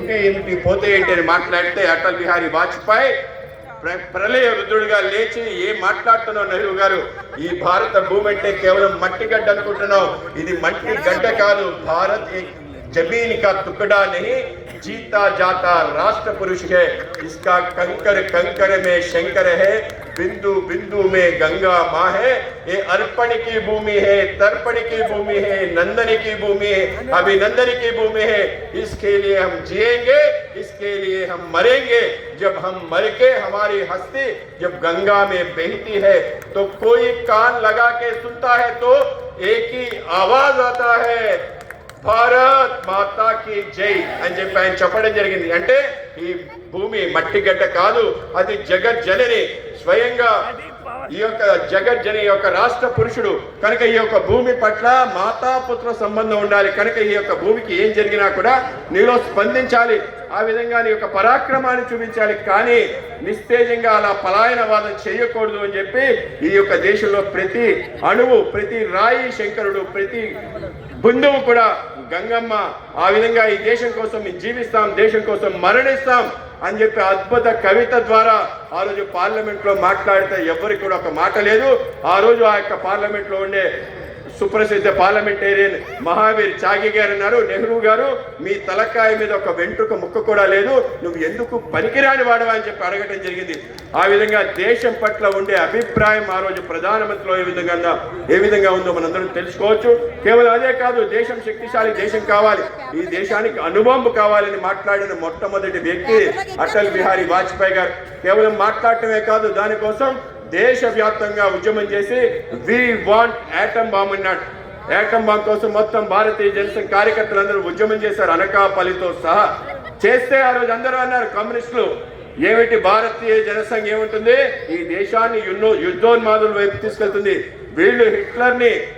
ఉంటే ఏమిటి పోతే ఏంటి అని మాట్లాడితే అటల్ బిహారీ వాజ్పేయి ప్రళయ రుద్రుడిగా లేచి ఏం మాట్లాడుతున్నావు నెహ్రూ గారు, ఈ భారత భూమి అంటే కేవలం మట్టి గడ్డ అనుకుంటున్నావు, ఇది మట్టి గడ్డ కాదు, భారత్ जमीन का टुकड़ा नहीं जीता जाता राष्ट्र पुरुष है, इसका कंकर कंकर में शंकर है, बिंदु बिंदु में गंगा माँ है, ये अर्पण की भूमि है, तर्पण की भूमि है, नंदन की भूमि है, अभिनंदन की भूमि है, इसके लिए हम जिएंगे, इसके लिए हम मरेंगे। जब हम मर के हमारी हस्ती जब गंगा में बहती है तो कोई कान लगा के सुनता है तो एक ही आवाज आता है, భారత్ మాతా కి జై అని చెప్పి ఆయన చెప్పడం జరిగింది. అంటే ఈ భూమి మట్టి గడ్డ కాదు, అది జగజ్జనని, స్వయంగా ఈ యొక్క జగజ్జని యొక్క రాష్ట్ర పురుషుడు కనుక ఈ యొక్క భూమి పట్ల మాతాపుత్ర సంబంధం ఉండాలి. కనుక ఈ యొక్క భూమికి ఏం జరిగినా కూడా నీలో స్పందించాలి, ఆ విధంగా నీ యొక్క పరాక్రమాన్ని చూపించాలి, కానీ నిస్తేజంగా అలా పలాయనవాదం చేయకూడదు అని చెప్పి ఈ యొక్క దేశంలో ప్రతి అణువు, ప్రతి రాయి శంకరుడు, ప్రతి బిందువు కూడా గంగమ్మ, ఆ విధంగా ఈ దేశం కోసం జీవిస్తాం, దేశం కోసం మరణిస్తాం అని చెప్పి అద్భుత కవిత ద్వారా ఆ రోజు పార్లమెంట్ లో మాట్లాడితే ఎవరికి కూడా ఒక మాట లేదు. ఆ రోజు ఆ యొక్క పార్లమెంట్ లో ఉండే సుప్రసిద్ధ పార్లమెంటేరియన్ మహావీర్ చాగి గారు అన్నారు, నెహ్రూ గారు మీ తలకాయ మీద ఒక వెంట్రుక ముక్క కూడా లేదు, నువ్వు ఎందుకు పనికిరాని వాడవా అని చెప్పి అడగటం జరిగింది. ఆ విధంగా దేశం పట్ల ఉండే అభిప్రాయం ఆ రోజు ప్రధానమంత్రిలో ఏ విధంగా ఉందో మనందరం తెలుసుకోవచ్చు. కేవలం అదే కాదు, దేశం శక్తిశాలి దేశం కావాలి, ఈ దేశానికి అణుబాంబు కావాలని మాట్లాడిన మొట్టమొదటి వ్యక్తి అటల్ బిహారీ వాజ్పేయి గారు. కేవలం మాట్లాడటమే కాదు, దానికోసం దేశవ్యాప్తంగా ఉద్యమం చేసి వి వాంట్ యాటమ్ బాంబ్ అన్నాడు. యాటమ్ బాంబ్ కోసం మొత్తం భారతీయ జనసంఘ కార్యకర్తలందరూ ఉద్యమం చేశారు, అనకాపల్లితో సహా చేస్తే ఆ రోజు అందరూ అన్నారు కమ్యూనిస్టులు, ఏమిటి భారతీయ జనసంఘ ఏముంటుంది, ఈ దేశాన్ని యుద్ధోన్మాదుల వైపు తీసుకెళ్తుంది, వీళ్ళు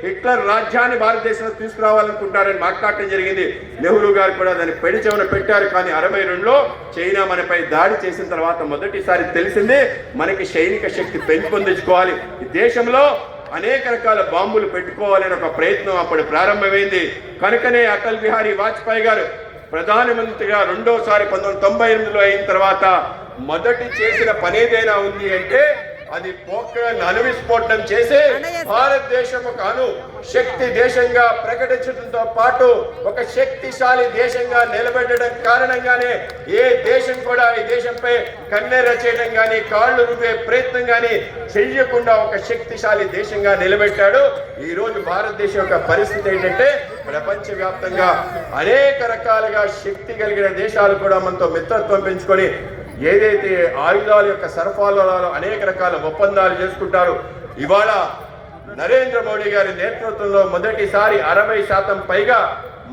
హిట్లర్ రాజ్యాన్ని భారతదేశంలో తీసుకురావాలనుకుంటారని మాట్లాడటం జరిగింది. నెహ్రూ గారు కూడా దాన్ని పెడి చెవున పెట్టారు. కానీ 62లో చైనా మనపై దాడి చేసిన తర్వాత మొదటిసారి తెలిసింది మనకి సైనిక శక్తి పెంపొందించుకోవాలి, ఈ దేశంలో అనేక రకాల బాంబులు పెట్టుకోవాలని ఒక ప్రయత్నం అప్పుడు ప్రారంభమైంది. కనుకనే అటల్ బిహారీ వాజ్పేయి గారు ప్రధానమంత్రిగా రెండోసారి 1998లో అయిన తర్వాత మొదటి చేసిన పని ఏదైనా ఉంది అంటే అది పోఖ్రాన్ అణు విస్ఫోటనం చేసి భారతదేశం ఒక అణు శక్తి దేశంగా ప్రకటించడంతో పాటు ఒక శక్తిశాలి దేశంగా నిలబెట్టడం కారణంగానే ఏ దేశం కూడా ఈ దేశంపై కన్నెర చేయడం కానీ కాళ్ళు రువే ప్రయత్నం కానీ చెయ్యకుండా ఒక శక్తిశాలి దేశంగా నిలబెట్టాడు. ఈ రోజు భారతదేశం యొక్క పరిస్థితి ఏంటంటే ప్రపంచవ్యాప్తంగా అనేక రకాలుగా శక్తి కలిగిన దేశాలు కూడా మనతో మిత్రత్వం పెంచుకొని ఏదైతే ఆయుధాల యొక్క సరఫరాలో అనేక రకాల ఒప్పందాలు చేసుకుంటారు. ఇవాళ నరేంద్ర మోడీ గారి నేతృత్వంలో మొదటిసారి 60% పైగా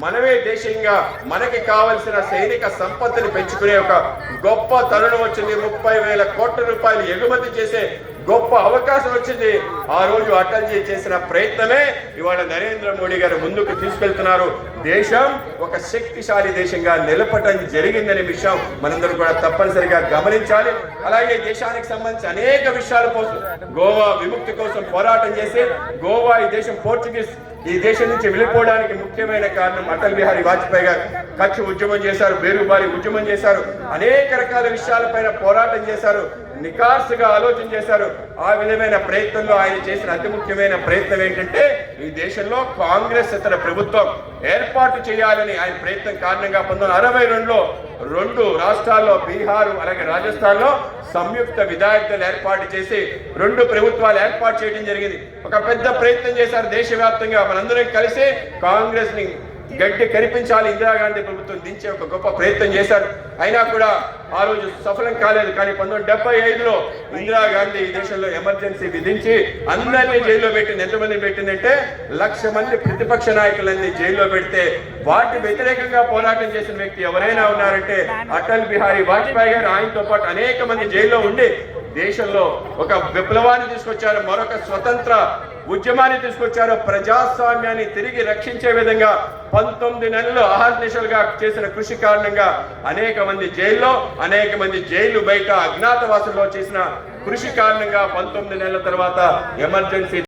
మనమే దేశంగా మనకి కావలసిన సైనిక సంపత్తిని పెంచుకునే ఒక గొప్ప తరుణం వచ్చింది. 30,000 కోట్ల రూపాయలు ఎగుమతి చేసే గొప్ప అవకాశం వచ్చింది. ఆ రోజు అటల్జీ చేసిన ప్రయత్నమే ఇవాళ నరేంద్ర మోడీ గారు ముందుకు తీసుకెళ్తున్నారు. దేశం ఒక శక్తిశాలి దేశంగా నిలపటం జరిగిందనే విషయం మనందరూ కూడా తప్పనిసరిగా గమనించాలి. అలాగే దేశానికి సంబంధించి అనేక విషయాల కోసం గోవా విముక్తి కోసం పోరాటం చేసి గోవా ఈ దేశం పోర్చుగీస్ ఈ దేశం నుంచి వెళ్ళిపోవడానికి ముఖ్యమైన కారణం అటల్ బిహారీ వాజ్పేయి గారు. కచ్ ఉద్యమం చేశారు, బేరుబారి ఉద్యమం చేశారు, అనేక రకాల విషయాలపైన పోరాటం చేశారు, నికార్సుగా ఆలోచన చేశారు. ఆ విధమైన ప్రయత్నంలో ఆయన చేసిన అతి ముఖ్యమైన ప్రయత్నం ఏంటంటే ఈ దేశంలో కాంగ్రెస్ ఇతర ప్రభుత్వం ఏర్పాటు చేయాలని ఆయన ప్రయత్నం కారణంగా 1962లో 2 రాష్ట్రాల్లో బీహార్ అలాగే రాజస్థాన్ లో సంయుక్త విధాయకతలు ఏర్పాటు చేసి 2 ప్రభుత్వాలు ఏర్పాటు చేయడం జరిగింది. ఒక పెద్ద ప్రయత్నం చేశారు దేశవ్యాప్తంగా. మనందరం కలిసి కాంగ్రెస్ ని గట్టి కనిపించాలి, ఇందిరాగాంధీ ప్రభుత్వం దించే ఒక గొప్ప ప్రయత్నం చేశారు. అయినా కూడా ఆ రోజు సఫలం కాలేదు. కానీ 1975లో ఇందిరాగాంధీ ఈ దేశంలో ఎమర్జెన్సీ విధించి అందరినీ జైల్లో పెట్టింది. ఎంతమందిని పెట్టిందంటే 1,00,000 మంది ప్రతిపక్ష నాయకులన్నీ జైల్లో పెడితే వాటి వ్యతిరేకంగా పోరాటం చేసిన వ్యక్తి ఎవరైనా ఉన్నారంటే అటల్ బిహారీ వాజ్పేయి గారు. ఆయనతో పాటు అనేక మంది జైల్లో ఉండి దేశంలో ఒక విప్లవాన్ని తీసుకొచ్చారు, మరొక స్వతంత్ర ఉద్యమాన్ని తీసుకొచ్చారు. ప్రజాస్వామ్యాన్ని తిరిగి రక్షించే విధంగా 19 నెలలు అహర్నిశలుగా చేసిన కృషి కారణంగా అనేక మంది జైల్లో, అనేక మంది జైలు బయట అజ్ఞాతవాసంలో చేసిన కృషి కారణంగా 19 నెలల తర్వాత ఎమర్జెన్సీ